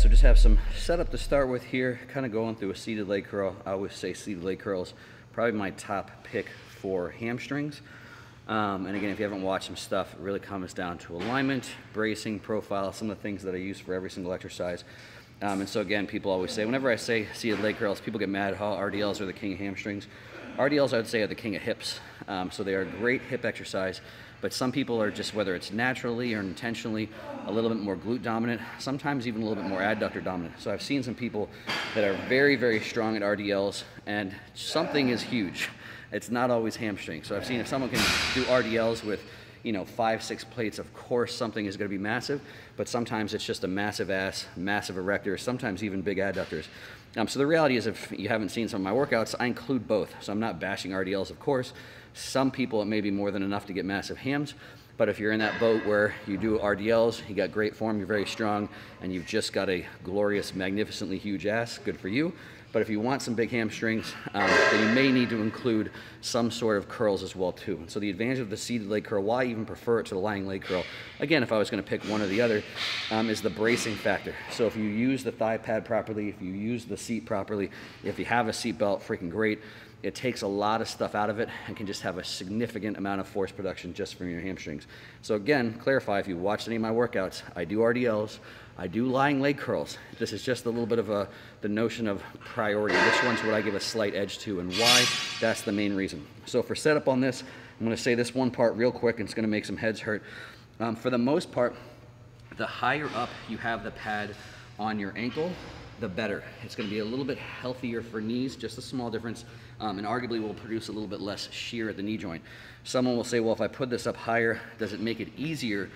so just have some setup to start with here, kind of going through a seated leg curl. I always say seated leg curls, probably my top pick for hamstrings. And again, if you haven't watched some stuff, it really comes down to alignment, bracing, profile, some of the things that I use for every single exercise. And so again, people always say, whenever I say seated leg curls, people get mad how RDLs are the king of hamstrings. RDLs, I would say, are the king of hips. So they are a great hip exercise, but some people are just, whether it's naturally or intentionally, a little bit more glute dominant, sometimes even a little bit more adductor dominant. So I've seen some people that are very, very strong at RDLs, and something is huge. It's not always hamstring. So I've seen if someone can do RDLs with, you know, 5-6 plates, of course something is going to be massive, but sometimes it's just a massive ass, massive erector, sometimes even big adductors. So the reality is, if you haven't seen some of my workouts, I include both. So I'm not bashing RDLs, of course. Some people, it may be more than enough to get massive hams, but if you're in that boat where you do RDLs, you got great form, you're very strong, and you've just got a glorious, magnificently huge ass, good for you. But if you want some big hamstrings, then you may need to include some sort of curls as well too. And so the advantage of the seated leg curl, why I even prefer it to the lying leg curl, again, if I was going to pick one or the other, is the bracing factor. So if you use the thigh pad properly, if you use the seat properly, if you have a seat belt, freaking great. It takes a lot of stuff out of it and can just have a significant amount of force production just from your hamstrings. So again, clarify, if you watched any of my workouts, I do RDLs, I do lying leg curls. This is just a little bit of the notion of priority. Which ones would I give a slight edge to and why? That's the main reason. So for setup on this, I'm gonna say this one part real quick, and it's gonna make some heads hurt. For the most part, the higher up you have the pad on your ankle, the better. It's going to be a little bit healthier for knees, just a small difference, and arguably will produce a little bit less shear at the knee joint. Someone will say, well, if I put this up higher, does it make it easier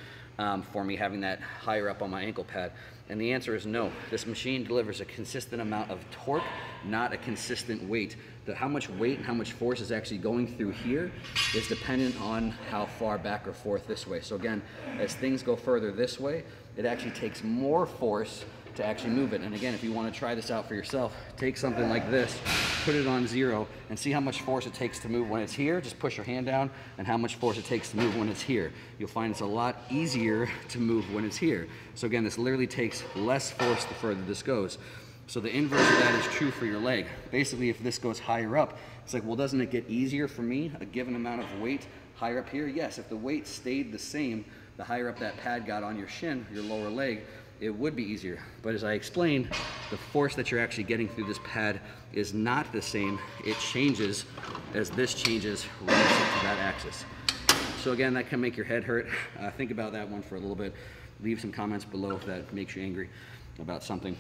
for me having that higher up on my ankle pad? And the answer is no. This machine delivers a consistent amount of torque, not a consistent weight. How much weight and how much force is actually going through here is dependent on how far back or forth this way. So again, as things go further this way, it actually takes more force to actually move it. And again, if you want to try this out for yourself, take something like this, put it on 0, and see how much force it takes to move when it's here. Just push your hand down, and how much force it takes to move when it's here. You'll find it's a lot easier to move when it's here. So again, this literally takes less force the further this goes. So the inverse of that is true for your leg. Basically, if this goes higher up, it's like, well, doesn't it get easier for me, a given amount of weight higher up here? Yes, if the weight stayed the same, the higher up that pad got on your shin, your lower leg, it would be easier. But as I explained, the force that you're actually getting through this pad is not the same. It changes as this changes relative to that axis. So again, that can make your head hurt. Think about that one for a little bit. Leave some comments below if that makes you angry about something.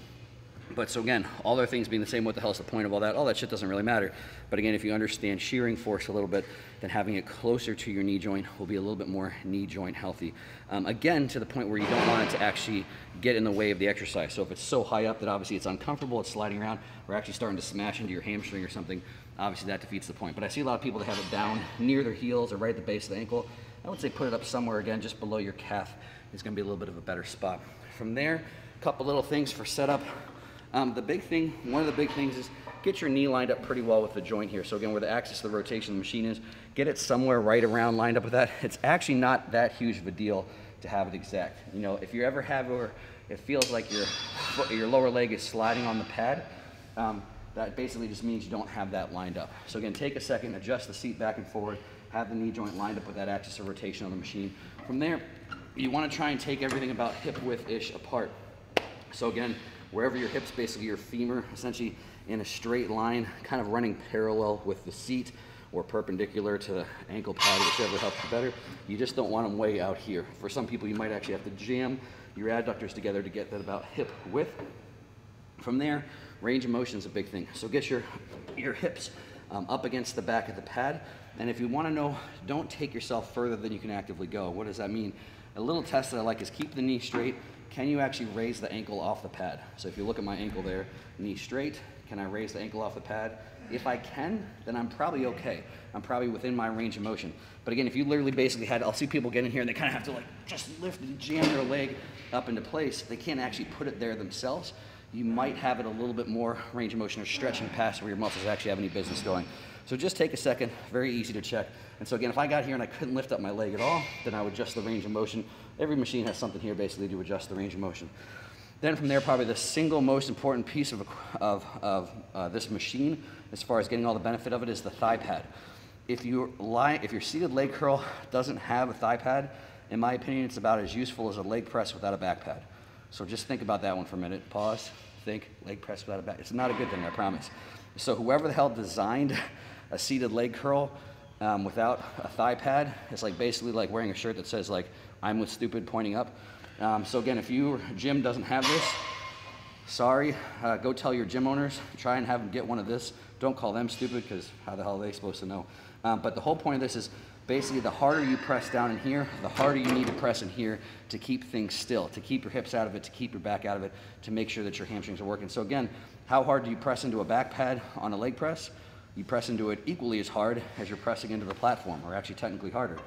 But so again, all other things being the same, what the hell's the point of all that? All that shit doesn't really matter. But again, if you understand shearing force a little bit, then having it closer to your knee joint will be a little bit more knee joint healthy. Again, to the point where you don't want it to actually get in the way of the exercise. So if it's so high up that obviously it's uncomfortable, it's sliding around, or actually starting to smash into your hamstring or something, obviously that defeats the point. But I see a lot of people that have it down near their heels or right at the base of the ankle. I would say put it up somewhere, again, just below your calf is gonna be a little bit of a better spot. From there, a couple little things for setup. The big thing, one of the big things is get your knee lined up pretty well with the joint here. So again, where the axis of the rotation of the machine is, get it somewhere right around lined up with that. It's actually not that huge of a deal to have it exact. You know, if you ever have where it feels like your lower leg is sliding on the pad, that basically just means you don't have that lined up. So again, take a second, adjust the seat back and forward, have the knee joint lined up with that axis of rotation on the machine. From there, you want to try and take everything about hip width-ish apart. So again, wherever your hips, basically your femur, essentially in a straight line, kind of running parallel with the seat or perpendicular to the ankle pad, whichever helps you better. You just don't want them way out here. For some people, you might actually have to jam your adductors together to get that about hip width. From there, range of motion is a big thing. So get your hips up against the back of the pad. And if you want to know, don't take yourself further than you can actively go. What does that mean? A little test that I like is keep the knee straight. Can you actually raise the ankle off the pad? So if you look at my ankle there, knee straight, can I raise the ankle off the pad? If I can, then I'm probably okay. I'm probably within my range of motion. But again, if you literally basically I'll see people get in here and they kind of have to like just lift and jam their leg up into place. They can't actually put it there themselves. You might have it a little bit more range of motion or stretching past where your muscles actually have any business going. So just take a second, very easy to check. And so again, if I got here and I couldn't lift up my leg at all, then I would adjust the range of motion. Every machine has something here basically to adjust the range of motion. Then from there, probably the single most important piece of this machine, as far as getting all the benefit of it, is the thigh pad. If your seated leg curl doesn't have a thigh pad, in my opinion, it's about as useful as a leg press without a back pad. So just think about that one for a minute. Pause, think, leg press without a back. It's not a good thing, I promise. So whoever the hell designed a seated leg curl without a thigh pad, it's like basically like wearing a shirt that says like, I'm with stupid pointing up. So again, if your gym doesn't have this, sorry, go tell your gym owners, try and have them get one of this. Don't call them stupid, because how the hell are they supposed to know? But the whole point of this is basically the harder you press down in here, the harder you need to press in here to keep things still, to keep your hips out of it, to keep your back out of it, to make sure that your hamstrings are working. So again, how hard do you press into a back pad on a leg press? You press into it equally as hard as you're pressing into the platform, or actually technically harder.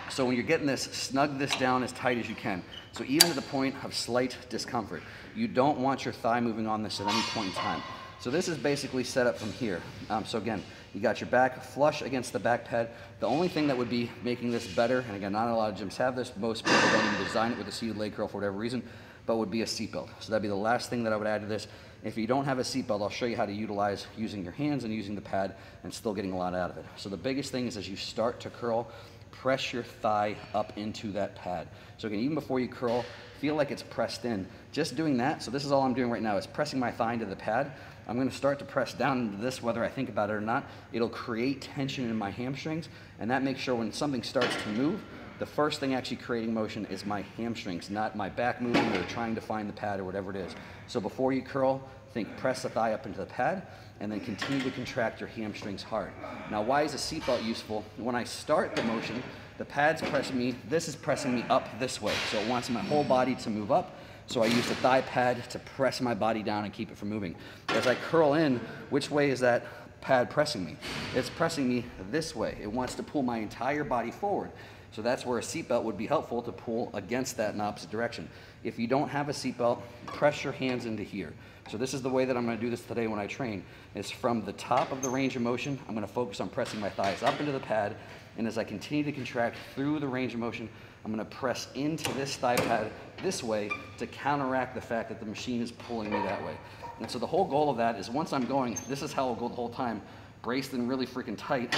So when you're getting this, snug this down as tight as you can. So even to the point of slight discomfort. You don't want your thigh moving on this at any point in time. So this is basically set up from here. So again, you got your back flush against the back pad. The only thing that would be making this better, and again, not a lot of gyms have this, most people don't even design it with a seated leg curl for whatever reason, but would be a seatbelt. So that'd be the last thing that I would add to this. If you don't have a seatbelt, I'll show you how to utilize using your hands and using the pad and still getting a lot out of it. So the biggest thing is as you start to curl, press your thigh up into that pad. So again, even before you curl, feel like it's pressed in. Just doing that, so this is all I'm doing right now, is pressing my thigh into the pad. I'm gonna start to press down into this, whether I think about it or not. It'll create tension in my hamstrings, and that makes sure when something starts to move, the first thing actually creating motion is my hamstrings, not my back moving or trying to find the pad or whatever it is. So before you curl, think press the thigh up into the pad, and then continue to contract your hamstrings hard. Now, why is a seatbelt useful? When I start the motion, the pad's pressing me, this is pressing me up this way. So it wants my whole body to move up. So I use the thigh pad to press my body down and keep it from moving. As I curl in, which way is that pad pressing me? It's pressing me this way. It wants to pull my entire body forward. So that's where a seatbelt would be helpful, to pull against that in opposite direction. If you don't have a seatbelt, press your hands into here. So this is the way that I'm gonna do this today when I train, is from the top of the range of motion, I'm gonna focus on pressing my thighs up into the pad, and as I continue to contract through the range of motion, I'm gonna press into this thigh pad this way to counteract the fact that the machine is pulling me that way. And so the whole goal of that is once I'm going, this is how I'll go the whole time, braced and really freaking tight,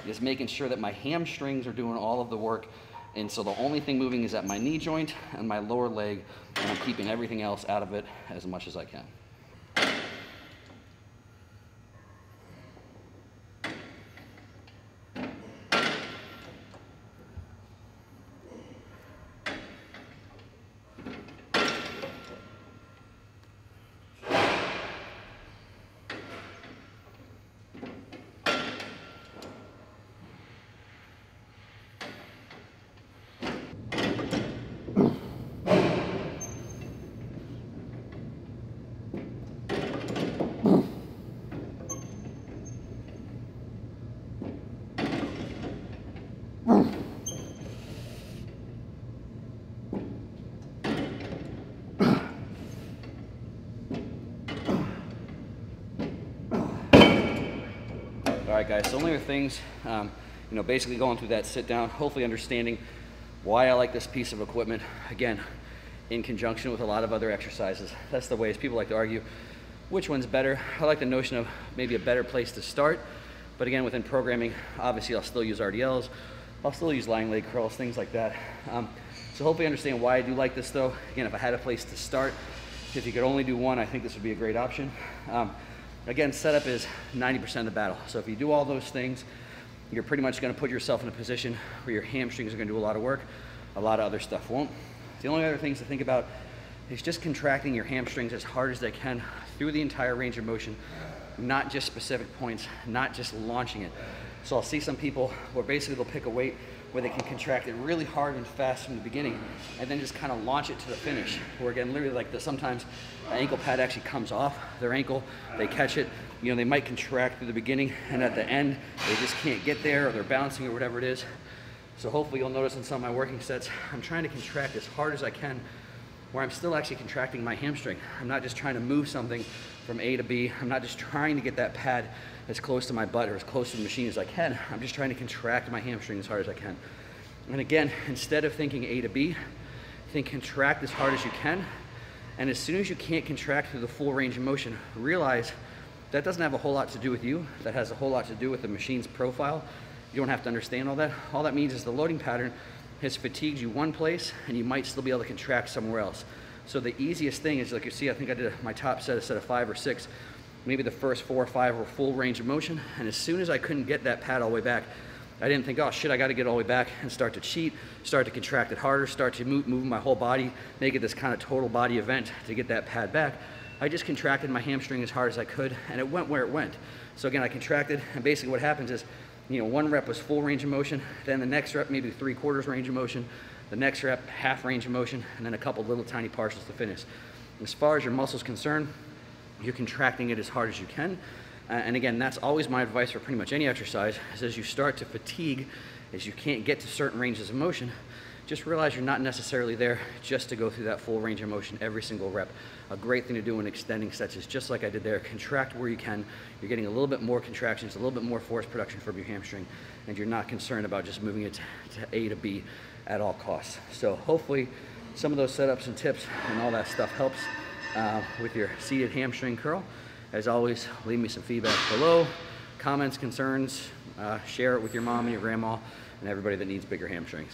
is making sure that my hamstrings are doing all of the work. And so the only thing moving is at my knee joint and my lower leg, and I'm keeping everything else out of it as much as I can. All right, guys, so only other things, basically going through that sit down, hopefully understanding why I like this piece of equipment. Again, in conjunction with a lot of other exercises. That's the ways people like to argue which one's better. I like the notion of maybe a better place to start, but again, within programming, obviously I'll still use RDLs, I'll still use lying leg curls, things like that. So hopefully you understand why I do like this though. Again, if I had a place to start, if you could only do one, I think this would be a great option. Again, setup is 90% of the battle. So if you do all those things, you're pretty much gonna put yourself in a position where your hamstrings are gonna do a lot of work, a lot of other stuff won't. The only other things to think about is just contracting your hamstrings as hard as they can through the entire range of motion, not just specific points, not just launching it. So I'll see some people where basically they'll pick a weight where they can contract it really hard and fast from the beginning and then just kind of launch it to the finish. Where again, literally like this, sometimes the ankle pad actually comes off their ankle, they catch it, they might contract through the beginning and at the end, they just can't get there or they're bouncing or whatever it is. So hopefully you'll notice in some of my working sets, I'm trying to contract as hard as I can where I'm still actually contracting my hamstring. I'm not just trying to move something from A to B. I'm not just trying to get that pad as close to my butt or as close to the machine as I can. I'm just trying to contract my hamstring as hard as I can. And again, instead of thinking A to B, think contract as hard as you can And as soon as you can't contract through the full range of motion, realize that doesn't have a whole lot to do with you. That has a whole lot to do with the machine's profile. You don't have to understand all that. All that means is the loading pattern has fatigued you one place, and you might still be able to contract somewhere else. So the easiest thing is, like you see, I think I did my top set, a set of 5 or 6. Maybe the first 4 or 5 were full range of motion, and as soon as I couldn't get that pad all the way back, I didn't think, oh shit, I gotta get all the way back and start to cheat, start to contract it harder, start to move my whole body, make it this kind of total body event to get that pad back. I just contracted my hamstring as hard as I could, and it went where it went. So again, I contracted, and basically what happens is, you know, 1 rep was full range of motion, then the next rep maybe 3/4 range of motion, the next rep half range of motion, and then a couple little tiny partials to finish. As far as your muscle's concerned, you're contracting it as hard as you can. And again, that's always my advice for pretty much any exercise, is as you start to fatigue, as you can't get to certain ranges of motion, just realize you're not necessarily there just to go through that full range of motion every single rep. A great thing to do in extending sets is just like I did there, contract where you can. You're getting a little bit more contractions, a little bit more force production from your hamstring, and you're not concerned about just moving it to A to B at all costs. So hopefully some of those setups and tips and all that stuff helps with your seated hamstring curl. As always, leave me some feedback below, comments, concerns, share it with your mom and your grandma and everybody that needs bigger hamstrings.